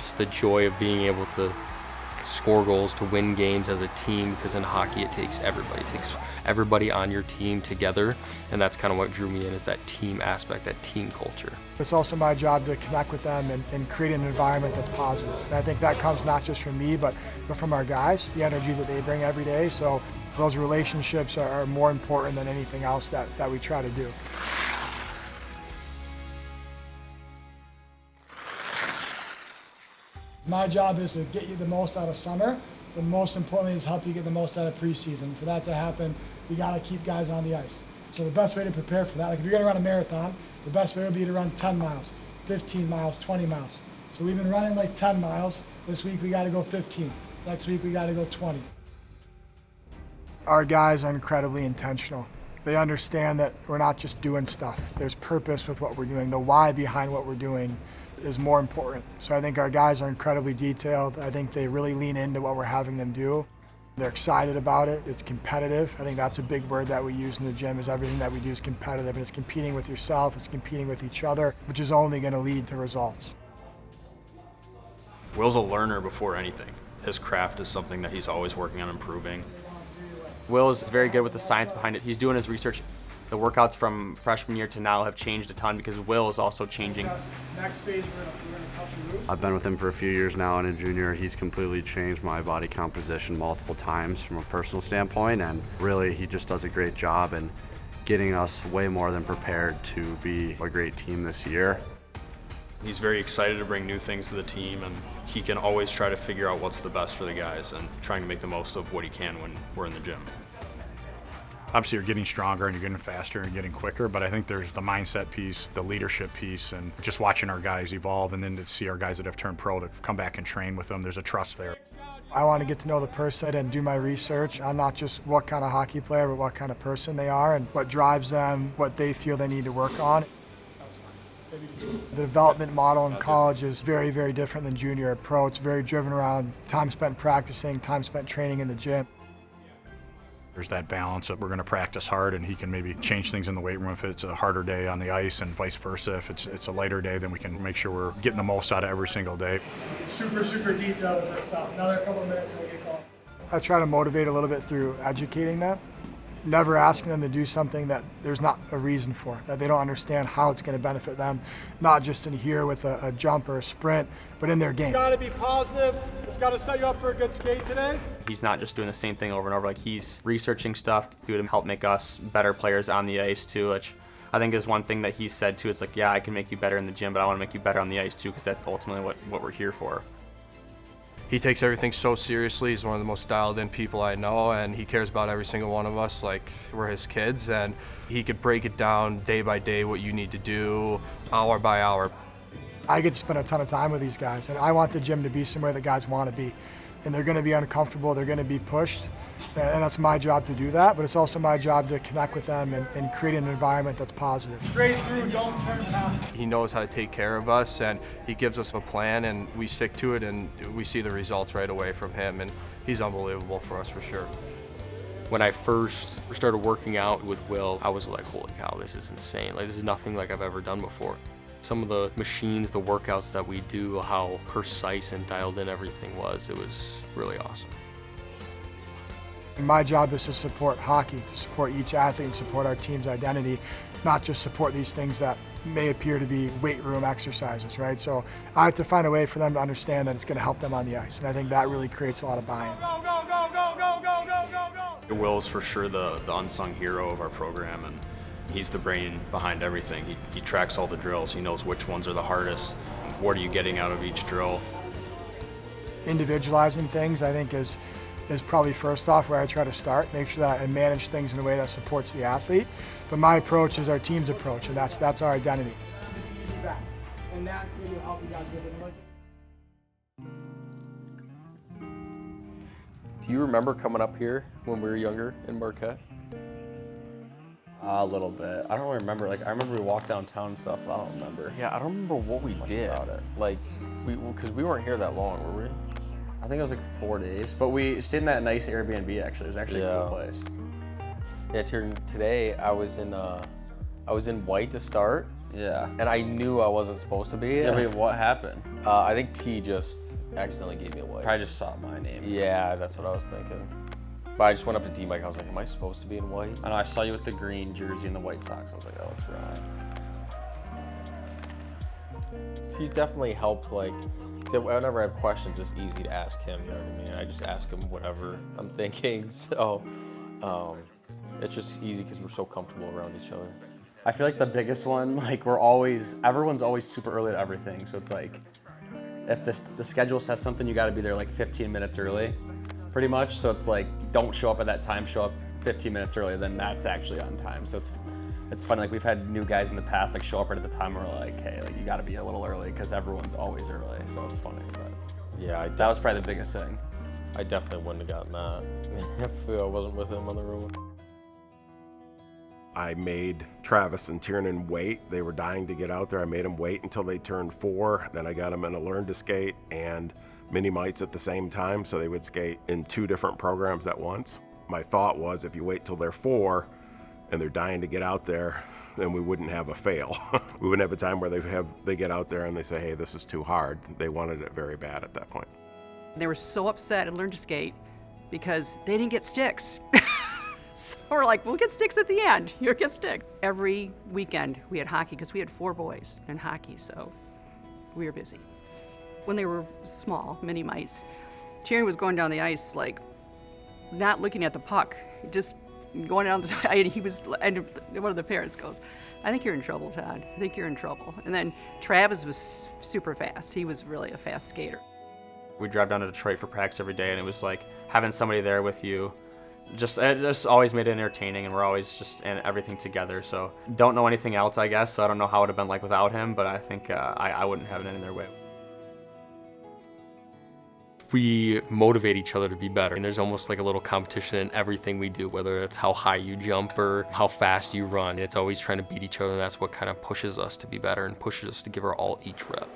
Just the joy of being able to score goals, to win games as a team, because in hockey it takes everybody. It takes everybody on your team together, and that's kind of what drew me in, is that team aspect, that team culture. It's also my job to connect with them and create an environment that's positive. And I think that comes not just from me, but from our guys, the energy that they bring every day. So those relationships are more important than anything else that we try to do. My job is to get you the most out of summer, but most importantly is help you get the most out of preseason. For that to happen, you got to keep guys on the ice. So the best way to prepare for that, like if you're going to run a marathon, the best way would be to run 10 miles, 15 miles, 20 miles. So we've been running like 10 miles. This week we got to go 15. Next week we got to go 20. Our guys are incredibly intentional. They understand that we're not just doing stuff. There's purpose with what we're doing. The why behind what we're doing is more important. So I think our guys are incredibly detailed. I think they really lean into what we're having them do. They're excited about it. It's competitive. I think that's a big word that we use in the gym, is everything that we do is competitive, and it's competing with yourself, it's competing with each other, which is only going to lead to results. Will's a learner before anything. His craft is something that he's always working on improving. Will is very good with the science behind it. He's doing his research. The workouts from freshman year to now have changed a ton because Will is also changing. Next phase, we're going to touch your roof. I've been with him for a few years now, and in junior, he's completely changed my body composition multiple times from a personal standpoint, and really he just does a great job in getting us way more than prepared to be a great team this year. He's very excited to bring new things to the team, and he can always try to figure out what's the best for the guys and trying to make the most of what he can when we're in the gym. Obviously, you're getting stronger and you're getting faster and getting quicker, but I think there's the mindset piece, the leadership piece, and just watching our guys evolve, and then to see our guys that have turned pro to come back and train with them. There's a trust there. I want to get to know the person and do my research on not just what kind of hockey player, but what kind of person they are and what drives them, what they feel they need to work on. The development model in college is very, very different than junior or pro. It's very driven around time spent practicing, time spent training in the gym. There's that balance that we're going to practice hard, and he can maybe change things in the weight room if it's a harder day on the ice, and vice versa. If it's a lighter day, then we can make sure we're getting the most out of every single day. Super detailed with this stuff. Another couple of minutes and we'll get going. I try to motivate a little bit through educating them. Never asking them to do something that there's not a reason for, that they don't understand how it's going to benefit them, not just in here with a jump or a sprint, but in their game. It's got to be positive. It's got to set you up for a good skate today. He's not just doing the same thing over and over. Like, he's researching stuff to help make us better players on the ice too, which I think is one thing that he said too. It's like, yeah, I can make you better in the gym, but I want to make you better on the ice too, because that's ultimately what we're here for. He takes everything so seriously. He's one of the most dialed in people I know, and he cares about every single one of us like we're his kids, and he could break it down day by day what you need to do, hour by hour. I get to spend a ton of time with these guys, and I want the gym to be somewhere that guys want to be. And they're going to be uncomfortable, they're going to be pushed, and that's my job to do that, but it's also my job to connect with them and create an environment that's positive. Straight through, don't turn past. He knows how to take care of us, and he gives us a plan, and we stick to it, and we see the results right away from him, and he's unbelievable for us for sure. When I first started working out with Will, I was like, holy cow, this is insane. Like, this is nothing like I've ever done before. Some of the machines, the workouts that we do, how precise and dialed in everything was, it was really awesome. My job is to support hockey, to support each athlete and support our team's identity, not just support these things that may appear to be weight room exercises, right? So I have to find a way for them to understand that it's going to help them on the ice, and I think that really creates a lot of buy-in. Will's for sure the unsung hero of our program, and he's the brain behind everything. He tracks all the drills. He knows which ones are the hardest. What are you getting out of each drill? Individualizing things, I think, is probably first off where I try to start. Make sure that I manage things in a way that supports the athlete. But my approach is our team's approach, and that's our identity. And that will help you guys with it. Do you remember coming up here when we were younger in Marquette? A little bit. I don't really remember. Like, I remember we walked downtown and stuff, but I don't remember. Yeah, I don't remember what we did. About it. Like, because we weren't here that long, were we? I think it was like 4 days, but we stayed in that nice Airbnb. Actually, it was actually a cool place. Yeah, Tiernan, today I was in White to start, Yeah. And I knew I wasn't supposed to be. Yeah, wait, what happened? I think T just accidentally gave me a white. Probably just saw my name. Yeah, that's what I was thinking. But I just went up to D-Mike, I was like, am I supposed to be in white? I know, I saw you with the green jersey and the white socks. I was like, that looks wrong. He's definitely helped, like, so whenever I have questions, it's easy to ask him, you know what I mean? I just ask him whatever I'm thinking, so it's just easy because we're so comfortable around each other. I feel like the biggest one, like everyone's always super early to everything, so it's like, if the schedule says something, you gotta be there like 15 minutes early, pretty much, so it's like, don't show up at that time, show up 15 minutes early, then that's actually on time, so it's funny, like we've had new guys in the past like show up right at the time and we're like, hey, like you gotta be a little early because everyone's always early, so it's funny, but yeah, that was probably the biggest thing. I definitely wouldn't have gotten that if I wasn't with him on the road. I made Travis and Tiernan wait. They were dying to get out there. I made them wait until they turned 4. Then I got them in a learn to skate and mini mites at the same time, so they would skate in 2 different programs at once. My thought was if you wait till they're 4 and they're dying to get out there, then we wouldn't have a fail. We wouldn't have a time where they get out there and they say, hey, this is too hard. They wanted it very bad at that point. They were so upset at Learn to Skate because they didn't get sticks. So we're like, we'll get sticks at the end. You'll get sticks. Every weekend we had hockey because we had 4 boys in hockey, so we were busy. When they were small, mini mice, Tiernan was going down the ice like not looking at the puck, just going down the side. And one of the parents goes, I think you're in trouble, Todd. I think you're in trouble. And then Travis was super fast. He was really a fast skater. We drive down to Detroit for practice every day, and it was like having somebody there with you. It just always made it entertaining, and we're always just in everything together. So don't know anything else, I guess. So I don't know how it would have been like without him, but I think I wouldn't have it in their way. We motivate each other to be better, and there's almost like a little competition in everything we do, whether it's how high you jump or how fast you run. It's always trying to beat each other, and that's what kind of pushes us to be better and pushes us to give our all each rep.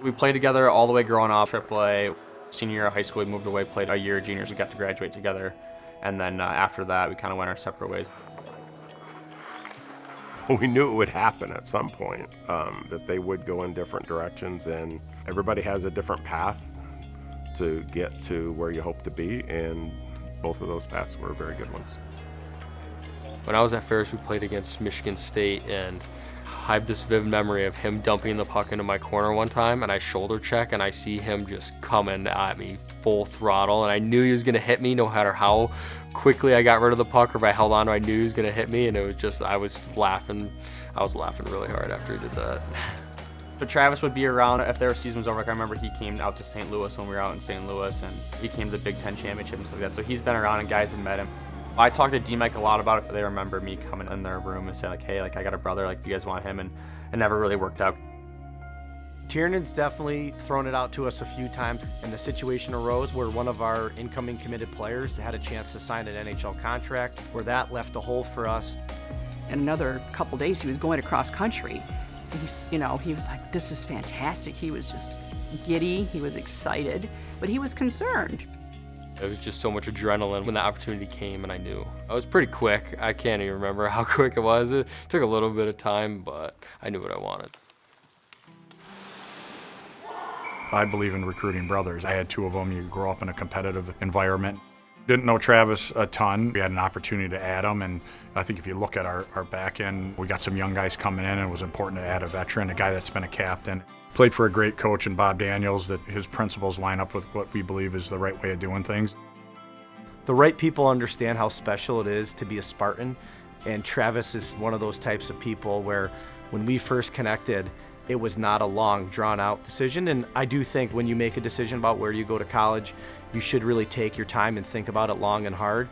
We played together all the way growing up, AAA. Senior year of high school, we moved away, played a year of juniors, we got to graduate together. And then after that, we kind of went our separate ways. We knew it would happen at some point, that they would go in different directions, and everybody has a different path to get to where you hope to be, and both of those paths were very good ones. When I was at Ferris, we played against Michigan State, and I have this vivid memory of him dumping the puck into my corner one time, and I shoulder check, and I see him just coming at me full throttle, and I knew he was gonna hit me no matter how quickly I got rid of the puck or if I held on to it, I knew he was gonna hit me, and it was just, I was laughing really hard after he did that. But Travis would be around if their season was over. Like I remember he came out to St. Louis when we were out in St. Louis, and he came to the Big Ten Championship and stuff like that. So he's been around, and guys have met him. I talked to D-Mike a lot about it. They remember me coming in their room and saying like, hey, like I got a brother, like do you guys want him? And it never really worked out. Tiernan's definitely thrown it out to us a few times, and the situation arose where one of our incoming committed players had a chance to sign an NHL contract, where that left a hole for us. In another couple days, he was going across country. He was like, this is fantastic. He was just giddy, he was excited, but he was concerned. It was just so much adrenaline when the opportunity came, and I knew. I was pretty quick. I can't even remember how quick it was. It took a little bit of time, but I knew what I wanted. I believe in recruiting brothers. I had 2 of them. You grow up in a competitive environment. Didn't know Travis a ton. We had an opportunity to add him, and I think if you look at our back end, we got some young guys coming in, and it was important to add a veteran, a guy that's been a captain. Played for a great coach in Bob Daniels, that his principles line up with what we believe is the right way of doing things. The right people understand how special it is to be a Spartan, and Travis is one of those types of people where when we first connected, it was not a long, drawn-out decision, and I do think when you make a decision about where you go to college, you should really take your time and think about it long and hard.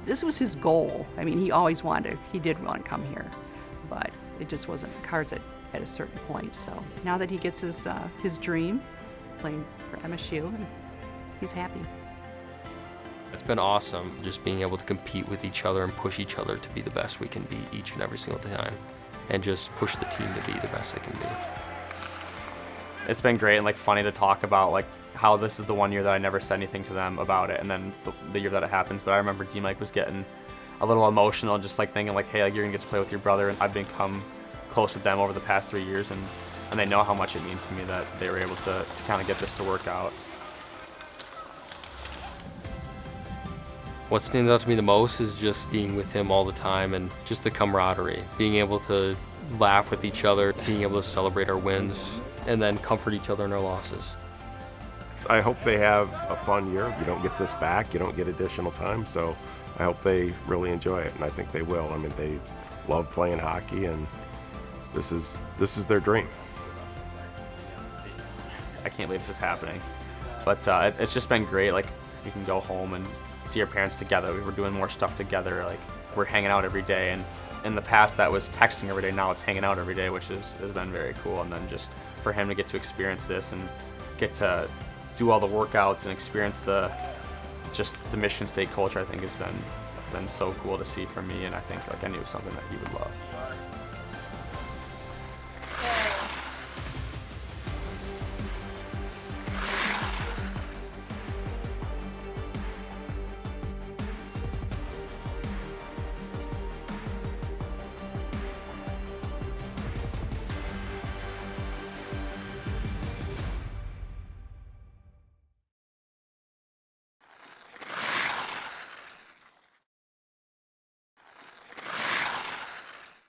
This was his goal. I mean, he did want to come here, but it just wasn't in the cards at a certain point. So now that he gets his dream, playing for MSU, he's happy. It's been awesome just being able to compete with each other and push each other to be the best we can be each and every single time, and just push the team to be the best they can be. It's been great and like funny to talk about like how this is the one year that I never said anything to them about it, and then it's the year that it happens. But I remember D-Mike was getting a little emotional, just like thinking like, hey, like you're gonna get to play with your brother, and I've become close with them over the past 3 years, and they know how much it means to me that they were able to kind of get this to work out. What stands out to me the most is just being with him all the time and just the camaraderie, being able to laugh with each other, being able to celebrate our wins, and then comfort each other in our losses. I hope they have a fun year. You don't get this back, you don't get additional time, so I hope they really enjoy it, and I think they will. I mean, they love playing hockey, and this is their dream. I can't believe this is happening, but it's just been great. Like, you can go home and see our parents together. We were doing more stuff together. Like, we're hanging out every day, and in the past that was texting every day. Now it's hanging out every day, which has been very cool. And then just for him to get to experience this and get to do all the workouts and experience the Michigan State culture, I think has been so cool to see for me, and I think like I knew something that he would love.